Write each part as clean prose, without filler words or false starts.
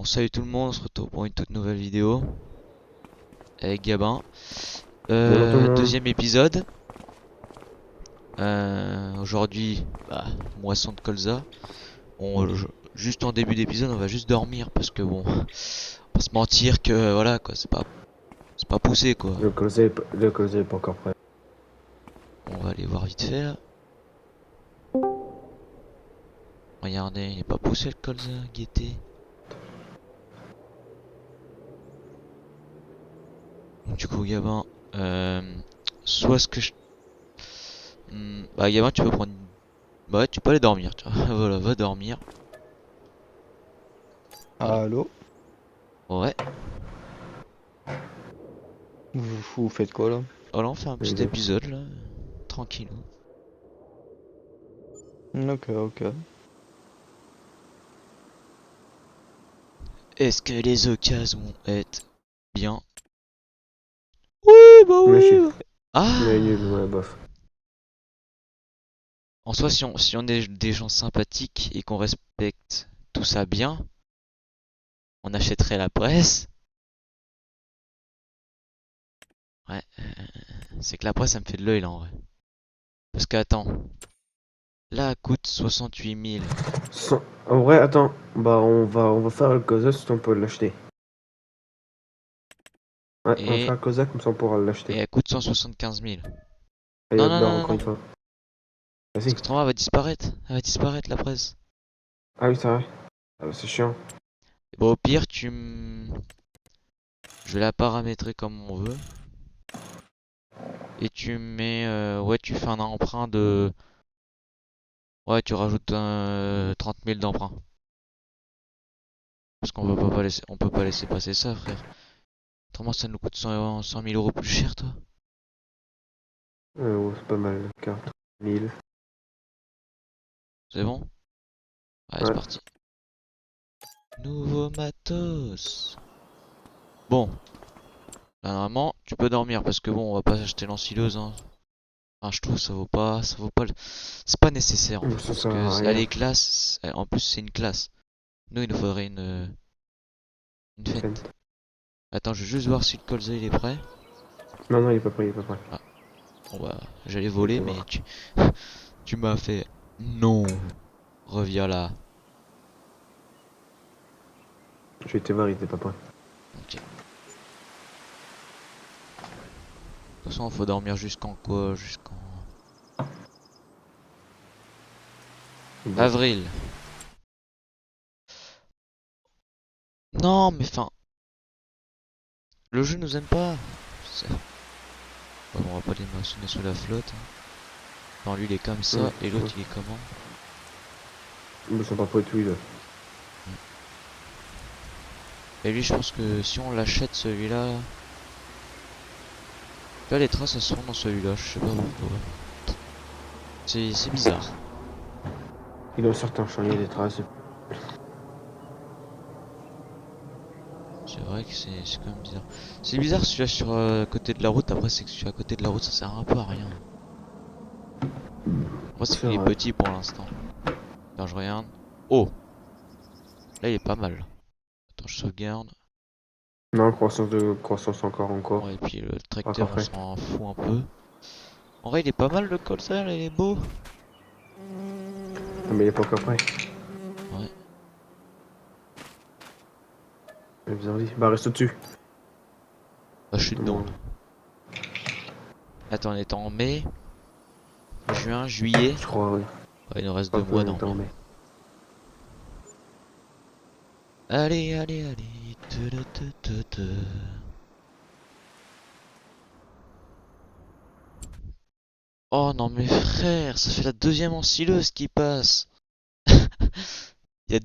Salut tout le monde, on se retrouve pour une toute nouvelle vidéo avec Gabin. Bonjour tout le monde. Deuxième épisode. Aujourd'hui, moisson de colza. Juste en début d'épisode, on va juste dormir parce que bon, pas se mentir que voilà quoi, c'est pas poussé quoi. Le closé est pas encore prêt. On va aller voir vite fait là. Regardez, il est pas poussé le colza, guettez. Donc, du coup, Gabin, soit ce que je. Gabin, tu peux prendre. Bah ouais, tu peux aller dormir, tu vois. Voilà, va dormir. Voilà. Allô? Ouais. Vous faites quoi là? Voilà, on fait un petit Exact. épisode là, tranquille. Ok, ok. Est-ce que les occasions vont être bien? Oui, bah Mais je oui. suis mais nul, Ah! ouais, bof. En soi, si on est des gens sympathiques et qu'on respecte tout ça bien, on achèterait la presse. Ouais, c'est que la presse, ça me fait de l'œil là en vrai. Parce que attends, là, elle coûte 68 000 En vrai, attends, on va faire le Cosa, si on peut l'acheter. Ouais, on va et, faire le Cosa, comme ça on pourra et l'acheter. elle coûte 175 000. Et Non, non, bah, non, non, encore non. une fois. Parce Vas-y. que autrement, elle va disparaître. Elle va disparaître la presse. Ah oui, c'est vrai. Ah, bah, c'est chiant. Bon, au pire, je vais la paramétrer comme on veut. Et tu mets, ouais, tu fais un emprunt de, ouais, tu rajoutes 30 000 d'emprunt. Parce qu'on peut pas laisser passer ça, frère. Autrement, ça nous coûte 100 000 euros plus cher, toi. Ouais, c'est pas mal. 40 000. C'est bon? Allez, c'est Ouais. parti. Nouveau matos. Bon, là, normalement, tu peux dormir parce que bon, on va pas acheter l'ensileuse, hein. Enfin, je trouve que c'est pas nécessaire en fait Ça parce sert que à elle rien. est classe. En plus, c'est une classe. Nous, il nous faudrait une fente. Fent. Attends, je vais juste voir si le colza il est prêt. Non, non, il est pas prêt, il est pas prêt. Ah, bon bah, j'allais Je vais voler, te mais voir. tu m'as fait. Non, reviens là. Je vais te voir, il était pas prêt. Ok. De toute façon, faut dormir jusqu'en quoi? Jusqu'en Bon. avril. Non, mais enfin, le jeu nous aime pas. C'est- Ouais, bon, on va pas les mentionner sous la flotte, hein. Enfin, lui il est comme ça, et l'autre il est comment? Ils sont pas prêts tous les deux. Et lui, je pense que si on l'achète celui-là. Là, les traces elles sont dans celui-là, je sais pas pourquoi. C'est bizarre. Il doit certains changer des traces. C'est vrai que c'est quand même bizarre. C'est bizarre celui-là sur côté de la route, après c'est que celui à côté de la route ça sert un peu à rien. Moi c'est C'est qu'il est vrai. petit pour l'instant. Attends, je regarde. Oh! Là il est pas mal. Attends, je sauvegarde. Non, croissance encore en cours. Ouais, et puis le Pas tracteur encore on fait. s'en fout un peu. En vrai il est pas mal le col ça, là, il est beau. Ah, mais il est pas encore prêt. Ouais. Vas-y, bah reste au-dessus. Bah je suis dedans Bon, là. Attends, on est en mai, juin, juillet. je crois, oui. Ouais, il nous reste Pas 2 mois peu temps, normalement. mais. Allez, allez, allez. Te. Oh non mais frère, ça fait la deuxième ensileuse qui passe. Il y a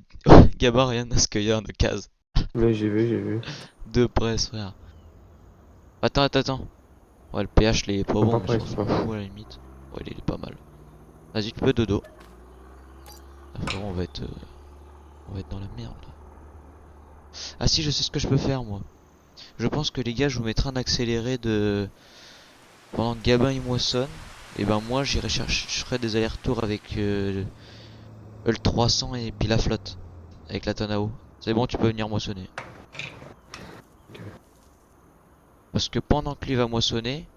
Gabin rien à ce qu'il y a de case. Mais j'ai vu, j'ai vu. Deux presses frère. Attends. Ouais le pH il est pas Ils sont bon pas mais prêts, ça ils on sont pas s'en prêts. fout à la limite. Ouais il est pas mal. Vas-y tu peux dodo. Ah, frérot on va être dans la merde là. Ah si je sais ce que je peux faire moi. Je pense que les gars je vous mettrai un accéléré de. Pendant que Gabin il moissonne. Et ben moi j'irai chercher, je ferai des allers-retours avec le 300 et puis la flotte. Avec la tonne à eau. C'est bon, tu peux venir moissonner. Ok. Parce que pendant que lui va moissonner,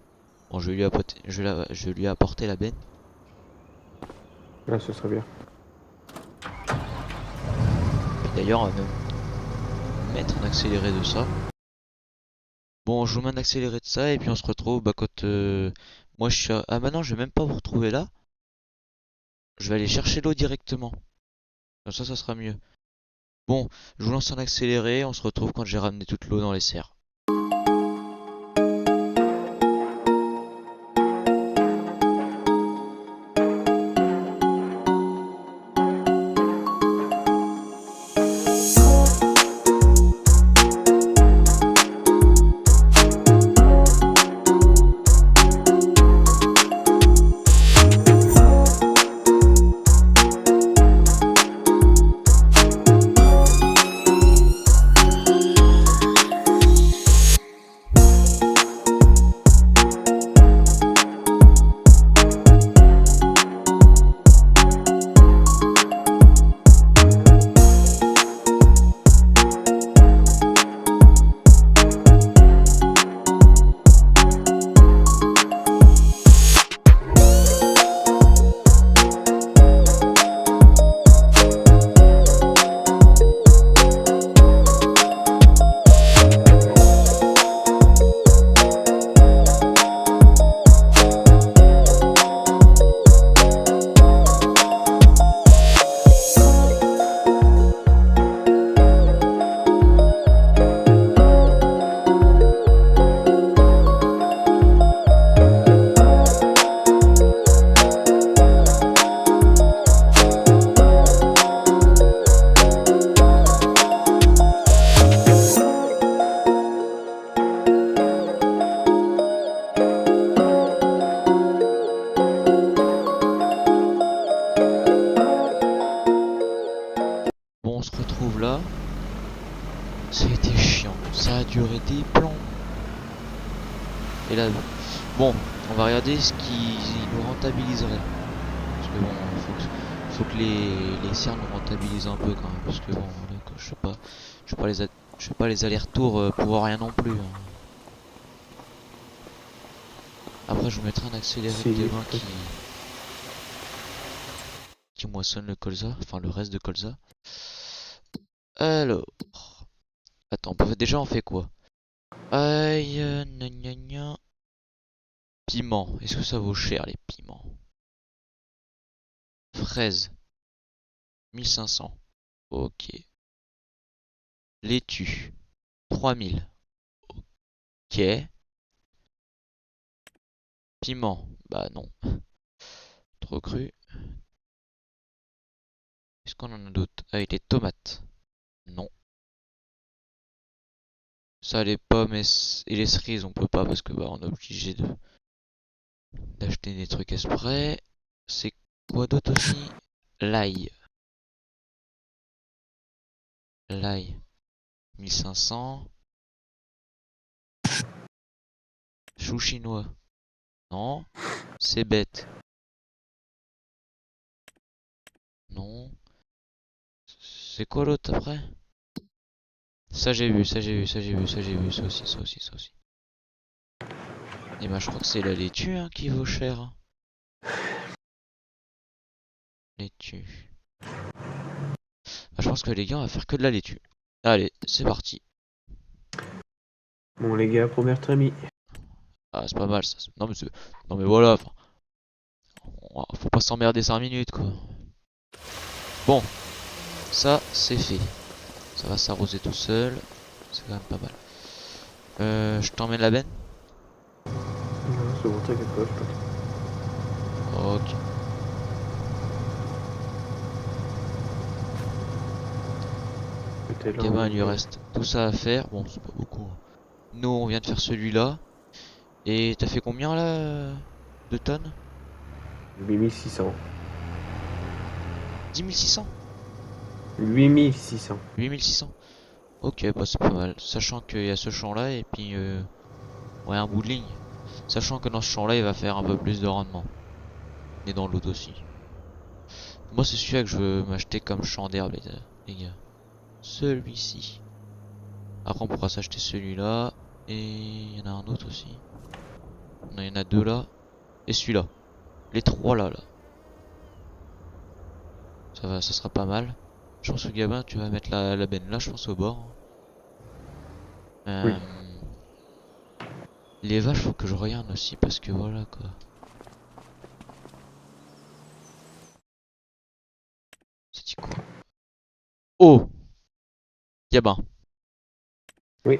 bon, je lui ai apporté la benne. Là, ce serait bien. Puis d'ailleurs, on va même mettre un accéléré de ça. Bon, je vous mets un accéléré de ça et puis on se retrouve bah, quand moi je suis ah maintenant je vais même pas vous retrouver là. Je vais aller chercher l'eau directement. Comme ça sera mieux. Bon, je vous lance un accéléré, on se retrouve quand j'ai ramené toute l'eau dans les serres. Bon, on se retrouve là. Ça a été chiant, ça a duré des plombs. Et là, bon, on va regarder ce qui nous rentabiliserait. Parce que bon, faut que les serres nous rentabilisent un peu quand même. Parce que bon, là, quoi, je fais pas les allers-retours pour rien non plus. Hein. Après, je vous mettrai un accéléré Si, de main qui moissonne le colza, enfin le reste de colza. Alors, attends, déjà on fait quoi? Aïe, gna gna gna. Piment, est-ce que ça vaut cher les piments? Fraises, 1500. Ok. Laitue, 3000. Ok. Piment, bah non. Trop cru. Est-ce qu'on en a d'autres? Ah, et les tomates. Non. Ça, les pommes et les cerises, on peut pas parce que bah on est obligé d'acheter des trucs exprès. C'est quoi d'autre aussi? L'ail. L'ail, 1500. Chou chinois. Non. C'est bête. Non. C'est quoi l'autre après? Ça j'ai vu, ça j'ai vu, ça j'ai vu, ça j'ai vu, ça aussi, ça aussi, ça aussi. Et bah je crois que c'est la laitue hein, qui vaut cher. Hein. Laitue. Bah, je pense que les gars on va faire que de la laitue. Allez, c'est parti. Bon, les gars, première trémie. Ah c'est pas mal ça. Non mais voilà, enfin, faut pas s'emmerder 5 minutes quoi. Bon, ça c'est fait. Ça va s'arroser tout seul. C'est quand même pas mal. Je t'emmène la benne. Non, c'est bon, t'inquiète pas, je peux. Ok. T'es là, Ok, ben, on il lui va- reste tout ça à faire. Bon, c'est pas beaucoup. Hein. Nous, on vient de faire celui-là. Et t'as fait combien là de tonnes? 8600. 10 600? 8600. 8600? Ok, bah c'est pas mal. Sachant qu'il y a ce champ-là et puis ouais, un bout de ligne. Sachant que dans ce champ-là, il va faire un peu plus de rendement. Et dans l'autre aussi. Moi, c'est celui-là que je veux m'acheter comme champ d'herbe, les gars. celui-ci. Après on pourra s'acheter celui-là. Et il y en a un autre aussi. Non, il y en a deux là. Et celui-là. Les trois là. Ça va, ça sera pas mal. Je pense que Gabin, tu vas mettre la benne là, je pense au bord. Oui. Les vaches, faut que je regarde aussi parce que voilà quoi. C'est dit quoi? Oh! Gabin. Oui.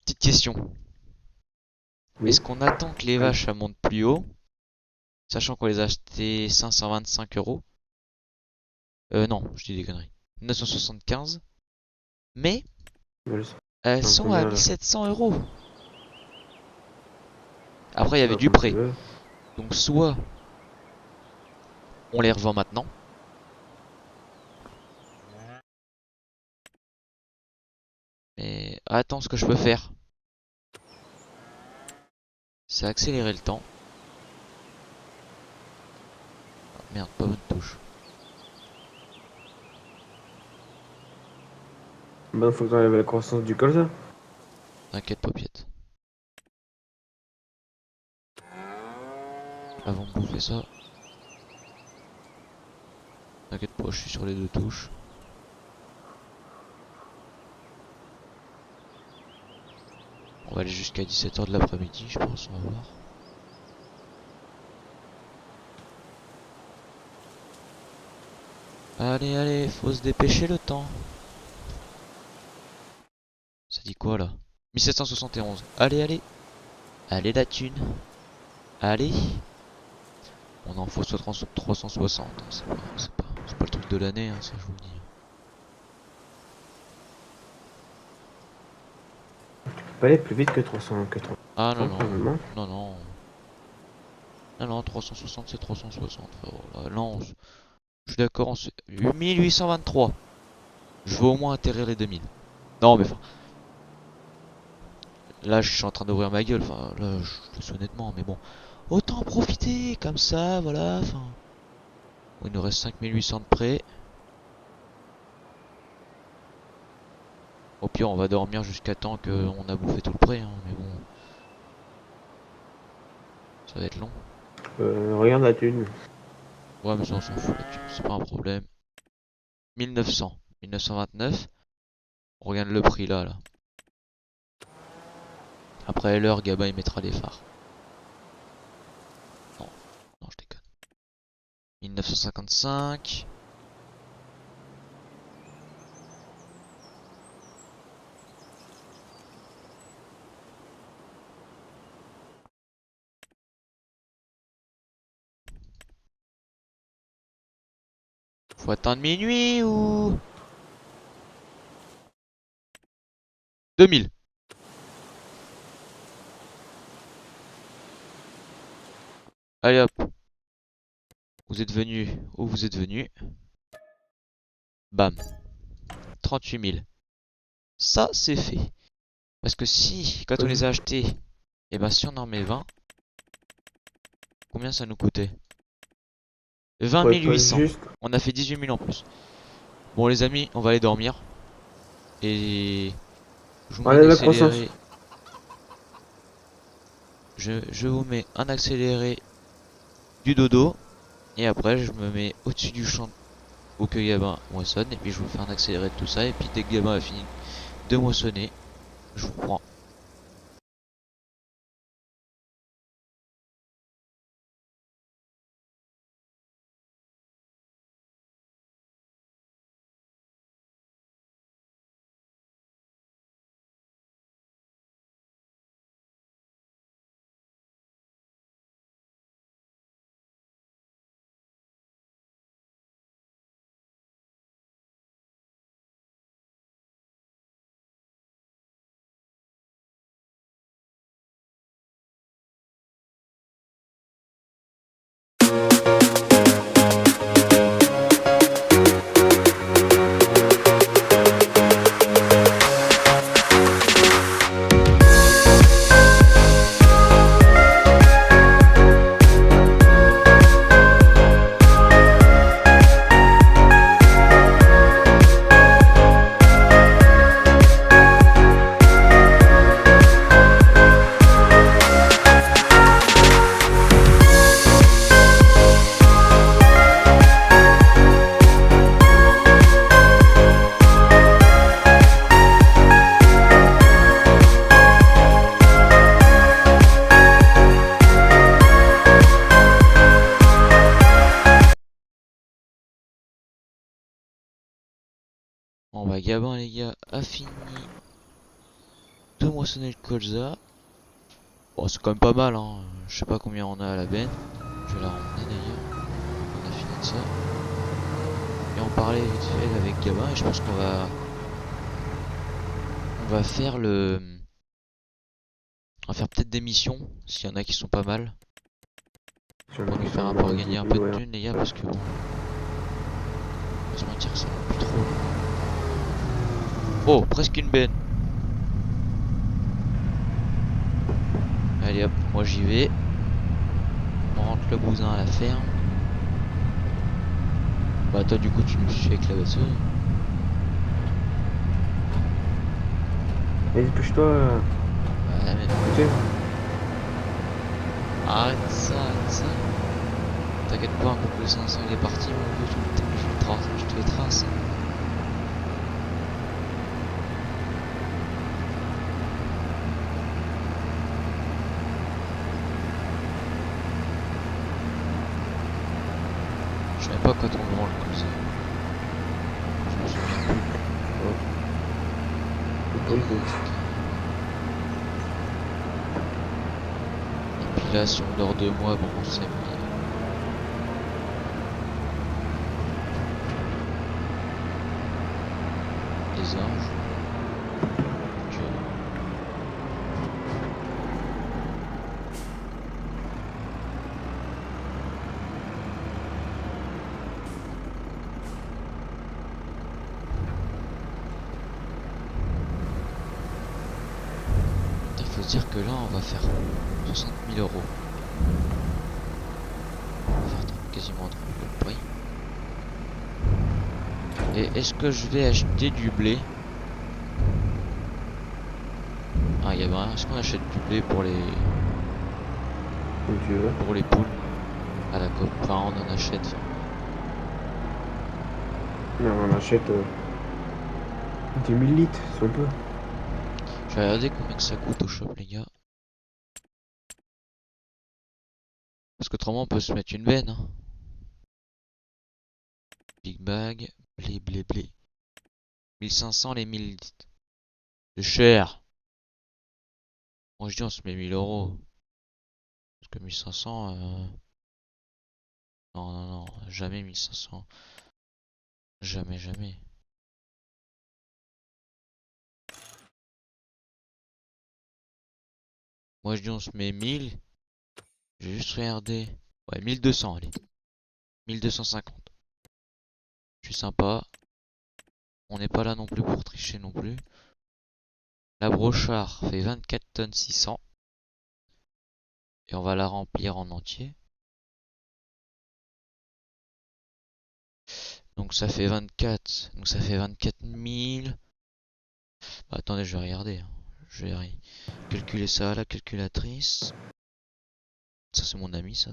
Petite question. Oui. Est-ce qu'on attend que les Allez. vaches ça monte plus haut? Sachant qu'on les a achetées 525 euros. Non, je dis des conneries. 975. Mais Voilà, elles c'est sont à combien là? 1700 euros. Après, il y avait Bah, du comme tu prêt. veux. Donc, soit on les revend maintenant. Mais attends, ce que je peux faire, c'est accélérer le temps. Ah, merde, pas bonne touche. Bah, faut que t'enlèves la croissance du colza. T'inquiète, paupiette. Avant de bouffer ça. T'inquiète pas, je suis sur les deux touches. On va aller jusqu'à 17 h de l'après-midi, je pense, on va voir. Allez, allez, faut se dépêcher le temps. Ça dit quoi là? 1771. Allez, allez. Allez la thune. Allez. On en faut 360. C'est pas le truc de l'année, hein, ça je vous le dis. Pas aller plus vite que 380 Ah non, quand non. même, hein. Non, non. Non, non, 360 c'est 360, frérot. Là, non, je suis d'accord. 1823. Je veux au moins atterrir les 2000. Non, mais enfin. Là, je suis en train d'ouvrir ma gueule. Enfin, là, je le dis honnêtement, mais bon. Autant en profiter, comme ça, voilà. Enfin. Bon, il nous reste 5800 de prêt. Au pire, on va dormir jusqu'à temps qu'on a bouffé tout le prêt, hein, mais bon. Ça va être long. Regarde la thune. Ouais, mais ça, on s'en fout là-dessus. C'est pas un problème. 1900. 1929. On regarde le prix là. Après l'heure, Gaba il mettra les phares. Non, non, je déconne. 1955. Faut attendre minuit ou 2000. Allez hop. Vous êtes venus où vous êtes venus. Bam. 38 000. Ça, c'est fait. Parce que si, quand on les a achetés, et ben si on en met 20, combien ça nous coûtait? 20 Ouais, pas 800. juste. On a fait 18 000 en plus. Bon les amis, on va aller dormir. Et je vous mets un Enlève la croissance. accéléré. Je vous mets un accéléré du dodo. Et après je me mets au-dessus du champ où que Gabin moissonne. Et puis je vous fais un accéléré de tout ça. Et puis dès que Gabin a fini de moissonner, je vous prends Bah Gabin les gars a fini de moissonner le colza. Bon c'est quand même pas mal hein. Je sais pas combien on a à la benne. Je vais la ramener d'ailleurs. On a fini de ça. Et on parlait vite fait avec Gabin et je pense qu'on va faire on va faire peut-être des missions s'il y en a qui sont pas mal. Sur Pour nous faire un peu gagner un peu de thunes les gars parce que bon. On va se mentir ça va plus trop. Oh presque une benne. Allez hop, moi j'y vais. On rentre le bousin à la ferme. Bah toi du coup tu nous suis avec la batteuse. Et dépêche-toi. Ouais mais Écoutez. arrête ça, arrête ça. T'inquiète pas, un couple 500 il est parti mon vieux, je te les trace. Je savais pas quand on branle comme ça. Je me souviens plus. Et puis là si on dort 2 mois, bon on s'est mis. Les anges. Donc, il faut se dire que là on va faire 60 000 euros. On va faire quasiment 30 000 le prix. Et est-ce que je vais acheter du blé? Ah y'a rien, est-ce qu'on achète du blé pour les Comme tu veux. poules à la COP? Enfin on en achète. Non, on achète 10 000 litres si on peut. Je vais regarder combien que ça coûte au shop les gars. Parce qu'autrement on peut se mettre une benne hein. Big bag, blé. 1500 les 1000 litres. C'est cher. Moi je dis on se met 1000 euros. Parce que 1500 non, jamais 1500. Jamais. Moi je dis on se met 1000. J'ai juste regardé. Ouais 1200 allez. 1250. Je suis sympa. On n'est pas là non plus pour tricher non plus. La brochard fait 24 tonnes 600. Et on va la remplir en entier. Donc ça fait 24. Donc ça fait 24 000. Bah, attendez, je vais regarder, hein. Je vais calculer ça à la calculatrice. Ça c'est mon ami ça.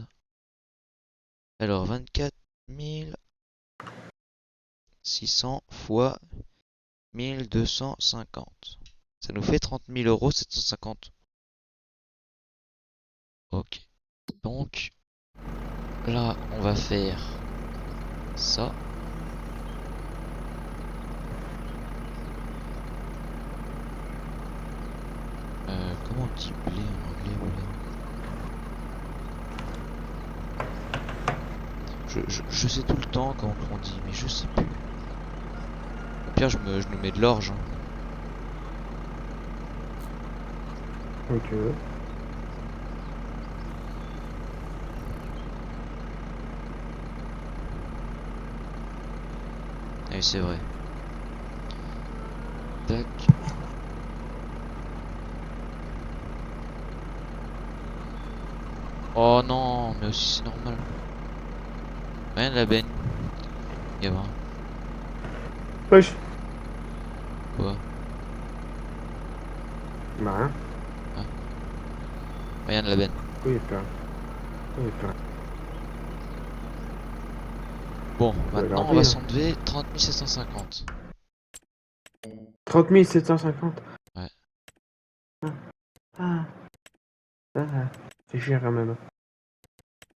Alors 24 600 fois 1250. Ça nous fait 30 000 euros 750. Ok. Donc là on va faire ça. Comment on dit blé en anglais voilà. Je sais tout le temps comment on dit, mais je sais plus. Au pire, je nous mets de l'orge. Hein. Comme tu veux. Et c'est vrai. Tac. Oh non, mais aussi c'est normal. Rien de la benne. Gamin. Wesh. Quoi? Bah rien. Rien de la benne. Oui, il est plein. Oui, il est plein. Bon, Ouais, maintenant on va s'enlever 30 750. 30 750. Ouais. Ah. C'est cher quand même.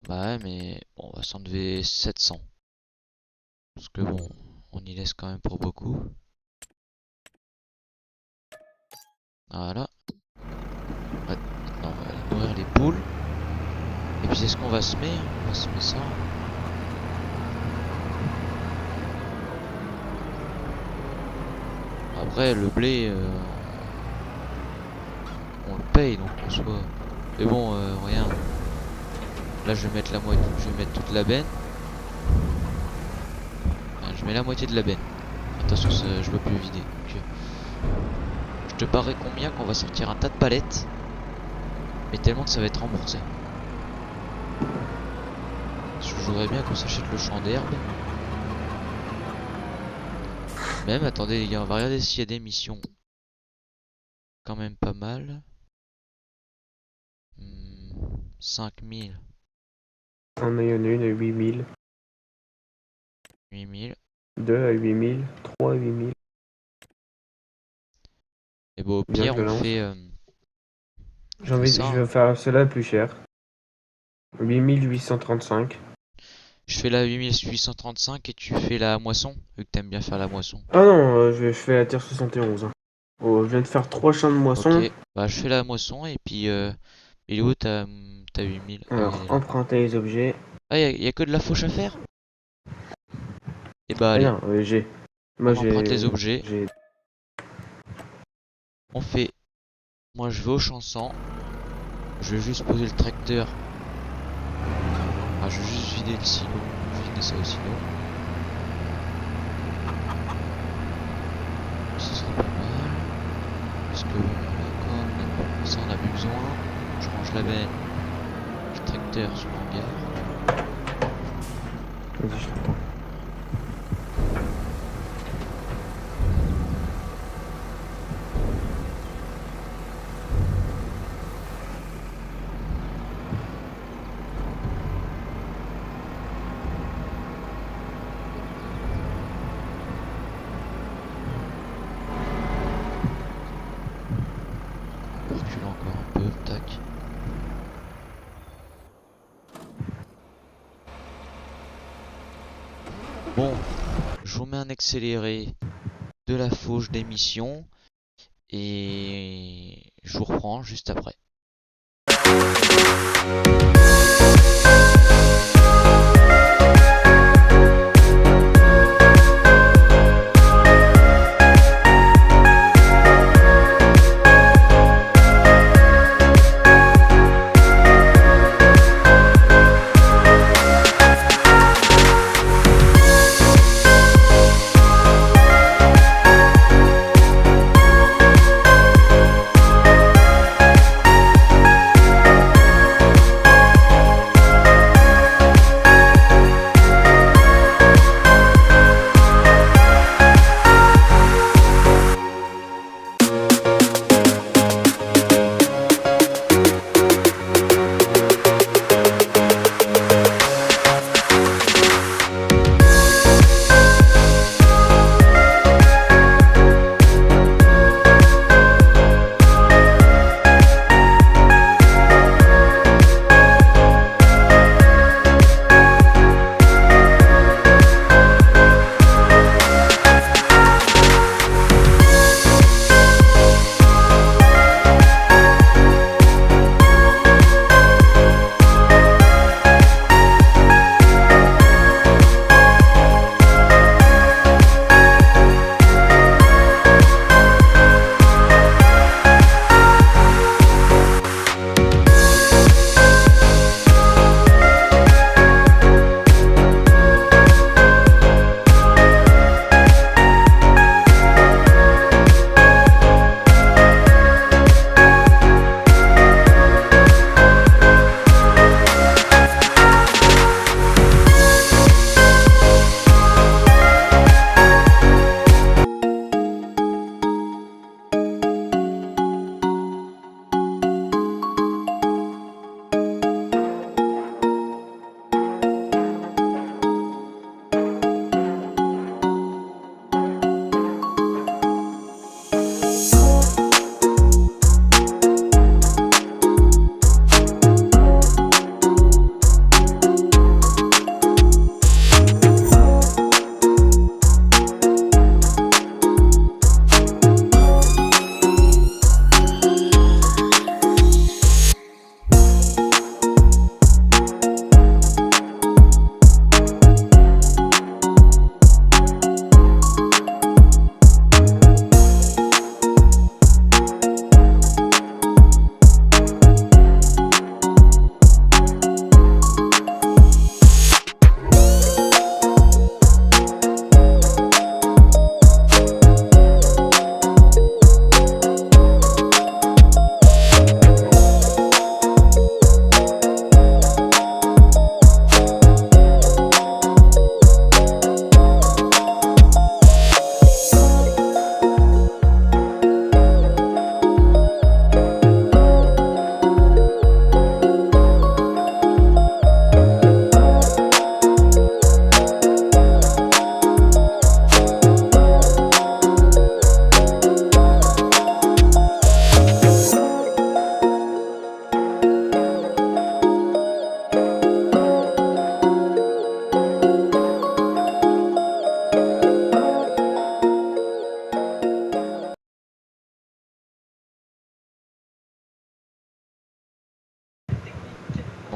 Bah ouais, mais bon, on va s'enlever 700. Parce que bon, on y laisse quand même pour beaucoup. Voilà. Maintenant, on va aller nourrir les poules. Et puis c'est ce qu'on va semer. On va semer ça. Après, le blé, on le paye donc en soi. Mais bon, regarde. Là, je vais mettre la moitié. Je vais mettre toute la benne. Enfin, je mets la moitié de la benne. Attention, je peux plus vider. Donc, je te parie combien qu'on va sortir un tas de palettes. Mais tellement que ça va être remboursé. Je voudrais bien qu'on s'achète le champ d'herbe. Même, attendez les gars, on va regarder s'il y a des missions. Quand même pas mal. 5000, On a une à 8000, 8000. 2 à 8000, 3 à 8000. Et bon, au Bien, pire, je on lance. fait, ça, Je hein. vais faire cela plus cher. 8835. Je fais la 8835 et tu fais la moisson, vu que t'aimes bien faire la moisson. Ah non, je fais la terre 71. Hein. Oh, je viens de faire 3 champs de Ok, moisson. bah je fais la moisson et puis il est où t'as 8000? Ah oui, Alors, elle est là. emprunter les objets. Ah, y a que de la fauche à faire? Et bah Ah allez, non, j'ai. Moi on emprunte les objets, j'ai. on fait. Moi je vais au champ 100, je vais juste poser le tracteur. Ah, je vais juste vider le silo, vider ça au silo. Ce sera pas mal. Parce que comme ça on a plus besoin. Je range la benne, le tracteur sur l'hangar. Vas-y, je t'entends. On recule encore un peu, tac. Bon, je vous mets un accéléré de la fauche d'émission et je vous reprends juste après.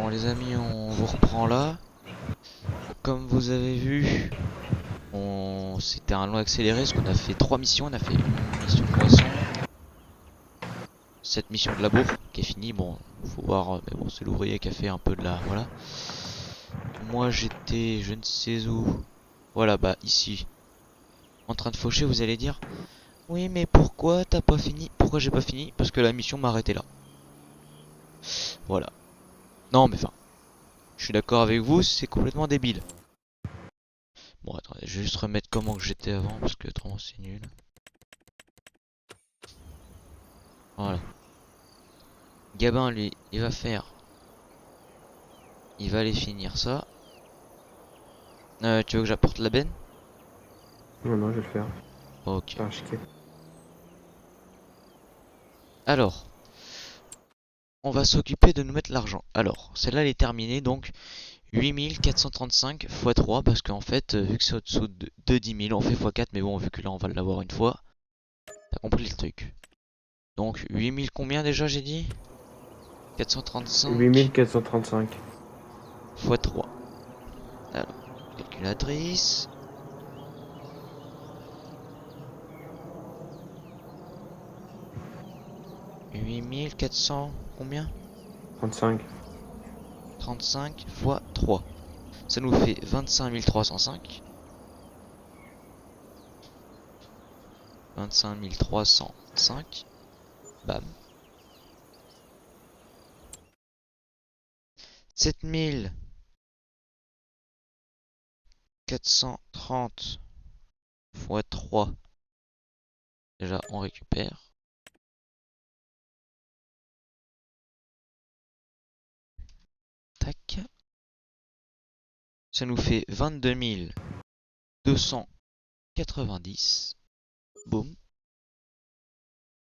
Bon les amis, on vous reprend là. Comme vous avez vu, c'était un long accéléré parce qu'on a fait 3 missions. On a fait une mission de moisson, cette mission de labour qui est finie. Bon, faut voir, mais bon, c'est l'ouvrier qui a fait un peu de la... Voilà. Moi j'étais, je ne sais où. Voilà, bah ici, en train de faucher, vous allez dire. Oui, mais pourquoi t'as pas fini? Pourquoi j'ai pas fini? Parce que la mission m'a arrêté là. Voilà. Non, mais enfin, je suis d'accord avec vous, c'est complètement débile. Bon, attendez, je vais juste remettre comment que j'étais avant, parce que autrement c'est nul. Voilà. Gabin, lui, il va faire... Il va aller finir ça. Tu veux que j'apporte la benne? Non, non, je vais le faire. Ok. Ah, chiquet. Alors, on va s'occuper de nous mettre l'argent. Alors, celle-là, elle est terminée, donc 8435 x 3, parce qu'en fait, vu que c'est au-dessous de 10 000, on fait x 4, mais bon, vu que là, on va l'avoir une fois, t'as compris le truc. Donc, 8000 combien déjà, j'ai dit? 435 8435. x 3. Alors, calculatrice. 8400, combien? 35. 35 x 3. Ça nous fait 25 305. 25 305. Bam. 7430 x 3. Déjà, on récupère. Tac. Ça nous fait 22 290. Boum.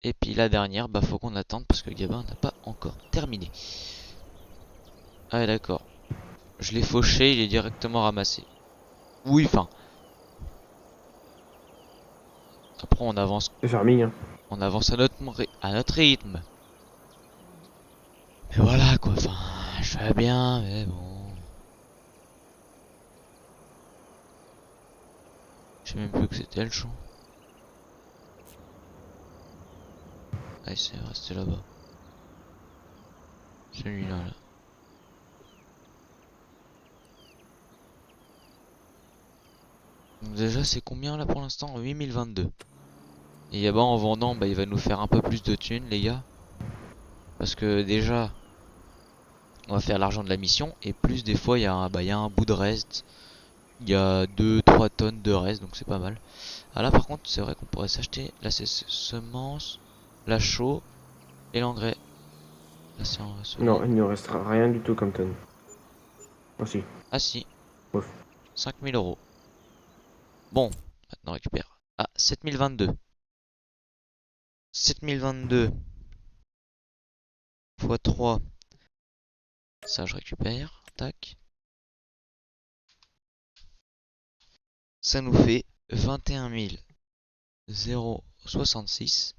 Et puis la dernière, bah faut qu'on attende parce que Gabin n'a pas encore terminé. Ah d'accord. Je l'ai fauché, il est directement ramassé. Oui, enfin. Après C'est charming, hein. on avance à notre rythme. Mais voilà quoi, enfin, je fais bien, mais bon. Je sais même plus que c'était le champ. Ah, c'est resté là-bas. Celui-là, là. Donc déjà, c'est combien là pour l'instant? 8022. Et là-bas, en vendant, bah il va nous faire un peu plus de thunes, les gars. Parce que déjà, on va faire l'argent de la mission. Et plus, des fois, il y a un bout de reste. Il y a 2-3 tonnes de reste, donc c'est pas mal. Ah là, par contre, c'est vrai qu'on pourrait s'acheter la semence, la chaux et l'engrais. Là, c'est en Non, solide. il ne restera rien du tout comme tonne. Oh si. Ah si, Ouf. 5000 euros. Bon, maintenant on récupère. Ah, 7022. 7022 x 3. Ça, je récupère. Tac. Ça nous fait 21 066.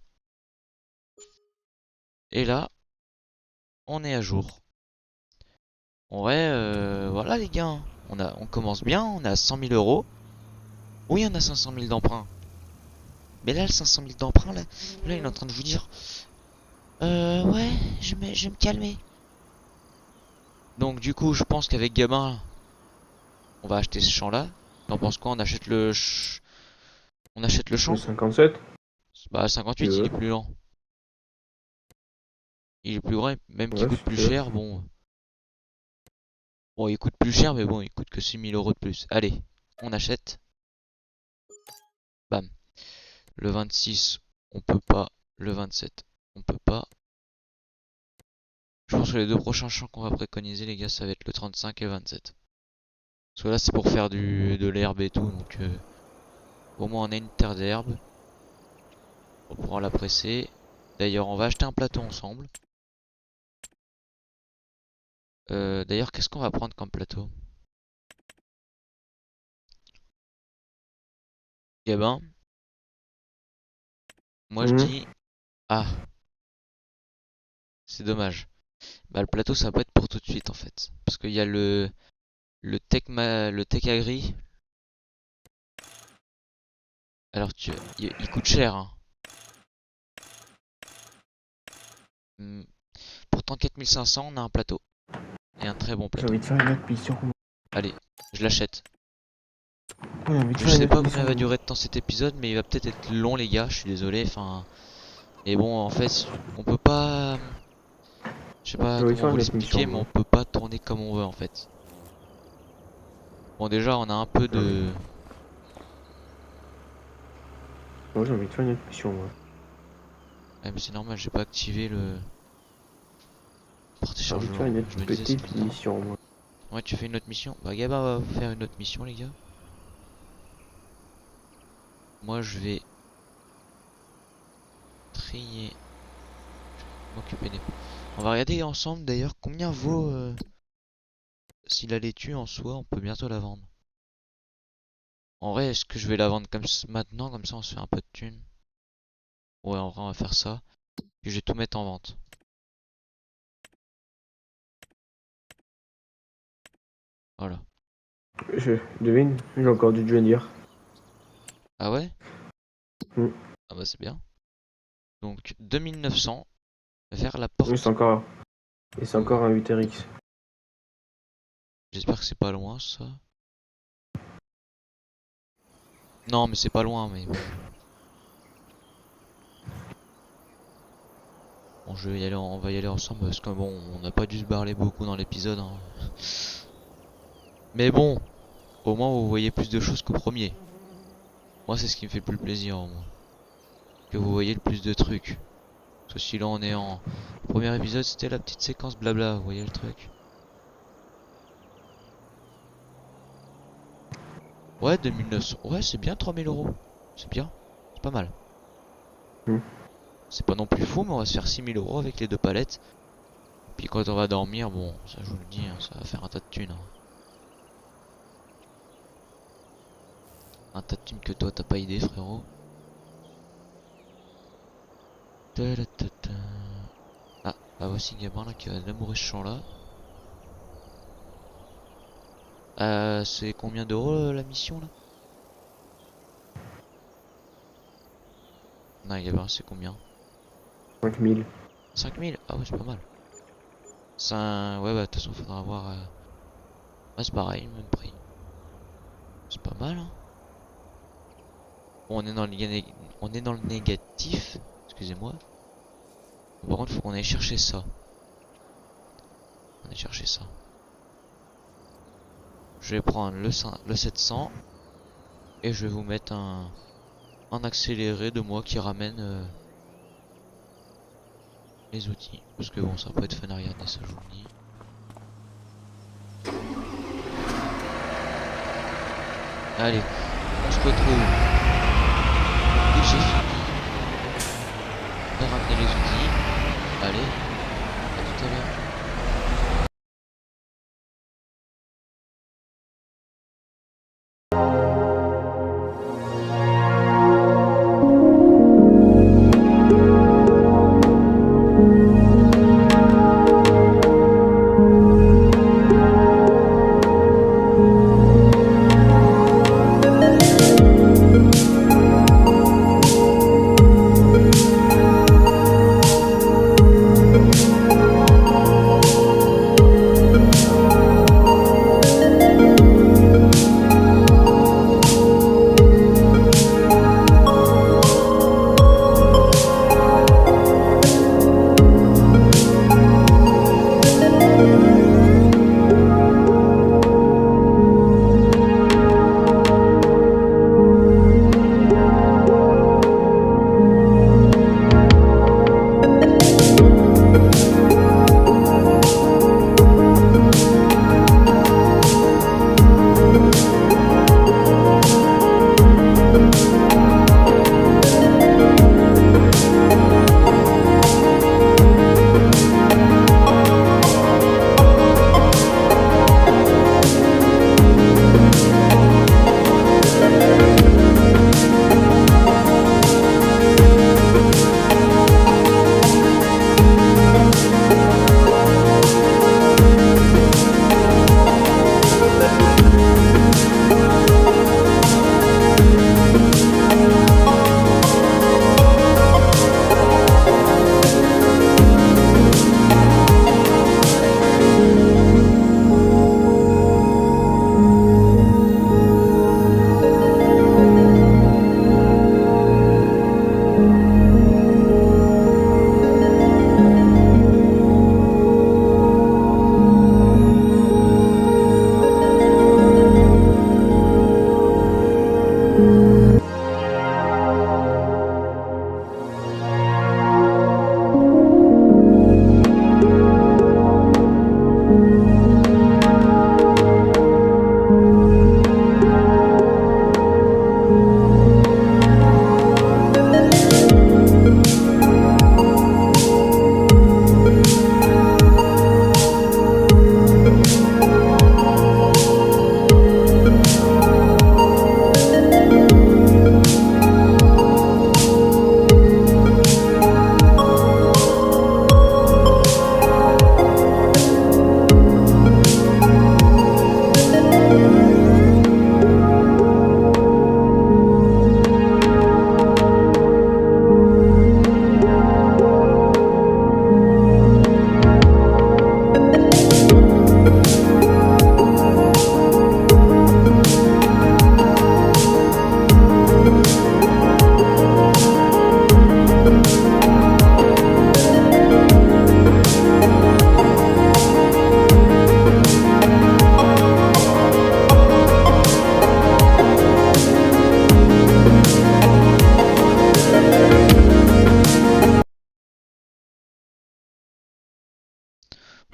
Et là, on est à jour. Ouais, voilà les gars. On commence bien, on est à 100 000 euros. Oui, on a 500 000 d'emprunt. Mais là, le 500 000 d'emprunt, là, il est en train de vous dire ouais, je vais me calmer. Donc, du coup, je pense qu'avec Gabin, on va acheter ce champ-là. T'en penses quoi? On achète le Le champ? 57, Bah, si tu 58, il est veux. plus lent. Il est plus grand, même qu'il Ouais, coûte si plus tu veux. cher. Bon, bon, il coûte plus cher, mais bon, il coûte que 6000 euros de plus. Allez, on achète. Bam. Le 26, on peut pas. Le 27, on peut pas. Je pense que les deux prochains champs qu'on va préconiser, les gars, ça va être le 35 et le 27. Parce que là, c'est pour faire de l'herbe et tout, donc au moins on a une terre d'herbe. On pourra la presser. D'ailleurs, on va acheter un plateau ensemble. D'ailleurs, qu'est-ce qu'on va prendre comme plateau? Eh ben, moi je Mhm. dis... Ah, c'est dommage. Bah le plateau ça va pas être pour tout de suite en fait. Parce qu'il y a le tech agri. Alors il coûte cher hein. Hmm, Pourtant 4500 on a un plateau. Et un très bon J'ai plateau. envie de faire une autre mission. Allez, je l'achète. J'ai envie de Je faire une sais autre pas combien mission. va durer de temps cet épisode, mais il va peut-être être long les gars, je suis désolé, enfin... Mais bon, en fait, on peut pas... Je sais pas J'ai envie de comment faire vous une autre l'expliquer, mission, mais moi. on peut pas tourner comme on veut en fait. Bon déjà, on a un peu Ah oui. de... Moi, j'ai envie de faire une autre mission, moi. Ouais, mais c'est normal, j'ai pas activé le... J'ai envie de faire Porte-chargeur. une autre Je me disais c'est petite bizarre. mission, moi. Ouais, tu fais une autre mission. Bah Gaba va faire une autre mission les gars. Moi je vais trier, m'occuper des... On va regarder ensemble d'ailleurs combien vaut... Si la laitue en soi, on peut bientôt la vendre. En vrai, est-ce que je vais la vendre comme maintenant, comme ça on se fait un peu de thunes? Ouais, en vrai, on va faire ça. Puis je vais tout mettre en vente. Voilà. Je devine, j'ai encore du Junior. Ah ouais? Mm. Ah bah c'est bien. Donc 2900 vers la Et c'est porte. encore... Et c'est encore un 8RX. J'espère que c'est pas loin ça. Non, mais c'est pas loin, mais bon. Bon, je vais y aller, on va y aller ensemble parce que bon, on n'a pas dû se parler beaucoup dans l'épisode, hein. Mais bon, au moins vous voyez plus de choses qu'au premier. Moi, c'est ce qui me fait le plus plaisir, au moins. Que vous voyez le plus de trucs. Parce que si là on est en... Le premier épisode, c'était la petite séquence blabla, vous voyez le truc. Ouais, 2900. Ouais, c'est bien 3000 €. C'est bien. C'est pas mal. Mm. C'est pas non plus fou, mais on va se faire 6000 € avec les deux palettes. Puis quand on va dormir, bon, ça je vous le dis, hein, ça va faire un tas de thunes, hein. Un tas de thunes que toi t'as pas idée, frérot. Ta-da-ta-ta. Ah, bah voici Gabin là qui va labourer ce champ là. C'est combien d'euros la mission là? Non, Gabin, c'est combien? 5000. 5000? Ah ouais, c'est pas mal. Ouais, bah de toute façon, faudra avoir. Ouais, c'est pareil, même prix. C'est pas mal, hein. Bon, on est dans le négatif. Excusez-moi. Par contre, faut qu'on aille chercher ça. On aille chercher ça. Je vais prendre le 700 et je vais vous mettre un accéléré de moi qui ramène les outils. Parce que bon, ça peut être fun à regarder, ça je vous le dis. Allez, on se retrouve. Dès que j'ai fini de ramener les outils. Allez, à tout à l'heure.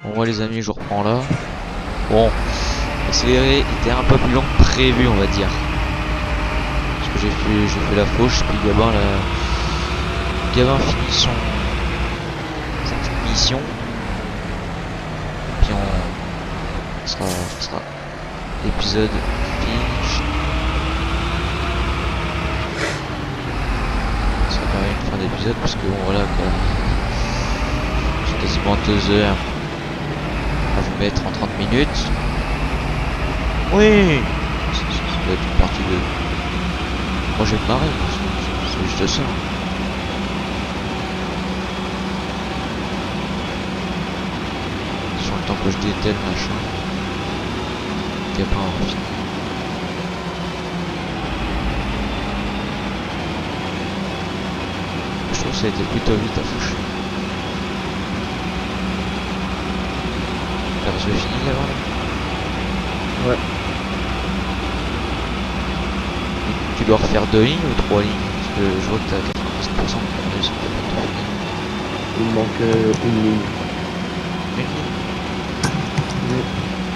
Bon, moi les amis, je reprends là. Bon, l'accéléré était un peu plus long que prévu, on va dire. Parce que j'ai fait la fauche, puis Gabin finit sa petite mission. Puis ça sera l'épisode finish. Ça sera quand même une fin d'épisode, parce que bon voilà quoi. J'ai quasiment 2 heures à vous mettre en 30 minutes. Oui, ça doit être une partie de... Moi je vais me marrer, c'est juste ça. Sur le temps que je détale machin. Il y a pas un fini. Je trouve que ça a été plutôt vite à foucher. T'as presque fini là Ouais. Tu dois refaire 2 lignes ou 3 lignes? Parce que je vois que t'as 90% de réussite à faire finir. Il me manque une ligne. Une ligne? Oui.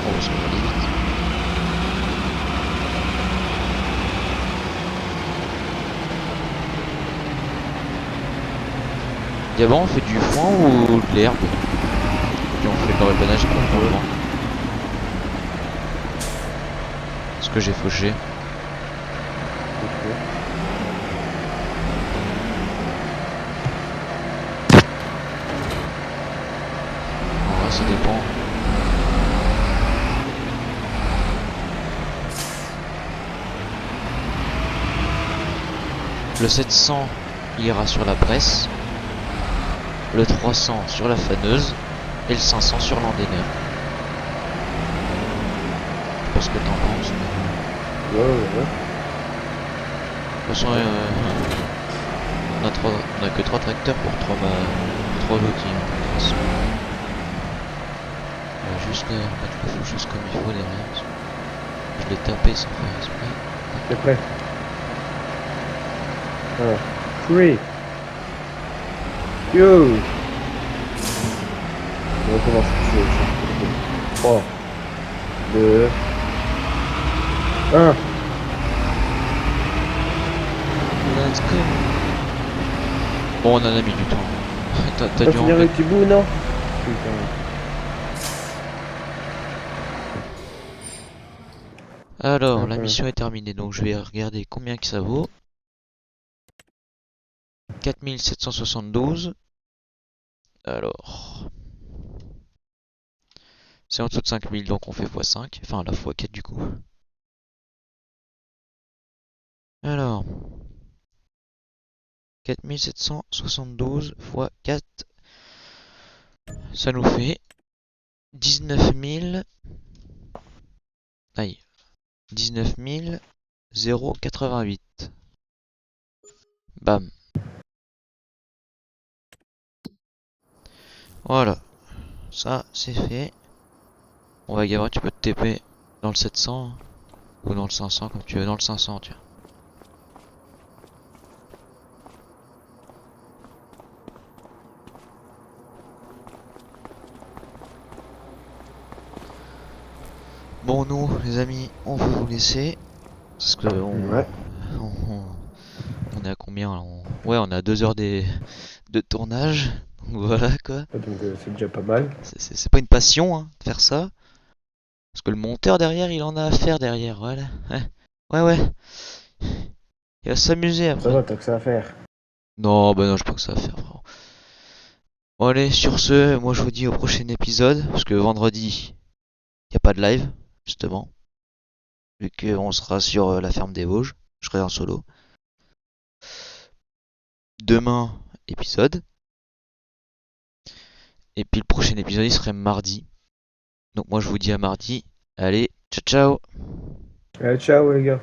Oh, ça va aller vite. D'abord on fait du foin ou de l'herbe? Puis on fait le répanage pour le moment. Ce que j'ai fauché. Ok. En vrai, ça dépend. Le 700 ira sur la presse, le 300 sur la faneuse et le 500 sur l'endaineur. Je sais pas ce que t'en penses. Mais... Ouais. De toute façon, on a que 3 tracteurs pour 3 lotis. De toute façon. On va juste mettre la faucheuse comme il faut derrière. Parce que je l'ai tapé sans faire exprès. T'es prêt? Alors, 3. Yo! On recommence. 3, 2, 1. Let's go. Bon, on en a mis du temps. T'as T'as dû fini le enlever. petit bout, non? Putain. Alors, la mission est terminée, donc je vais regarder combien que ça vaut. 4772. Alors, c'est en dessous de 5000, donc on fait x5. Enfin, la x4 du coup. Alors, 4772 x 4, ça nous fait 19 000. Aïe, 19 088. Bam. Voilà, ça c'est fait. On va Gavin, tu peux te TP dans le 700 hein, ou dans le 500 comme tu veux, dans le 500 tiens. Bon nous les amis, on va vous laisser parce que Ouais. on est à combien là Ouais, on a 2 heures de tournage. Donc voilà quoi. Donc c'est déjà pas mal. C'est pas une passion hein, de faire ça. Parce que le monteur derrière, il en a à faire derrière, voilà. Ouais. Il va s'amuser Ça après. va, t'as que ça à faire. Non, bah non, je pense que ça va faire. Vraiment. Bon allez, sur ce, moi je vous dis au prochain épisode. Parce que vendredi, il n'y a pas de live, justement. Vu qu'on sera sur la ferme des Vosges. Je serai en solo. Demain, épisode. Et puis le prochain épisode, il serait mardi. Donc moi je vous dis à mardi. Allez, ciao ciao. Ciao les gars.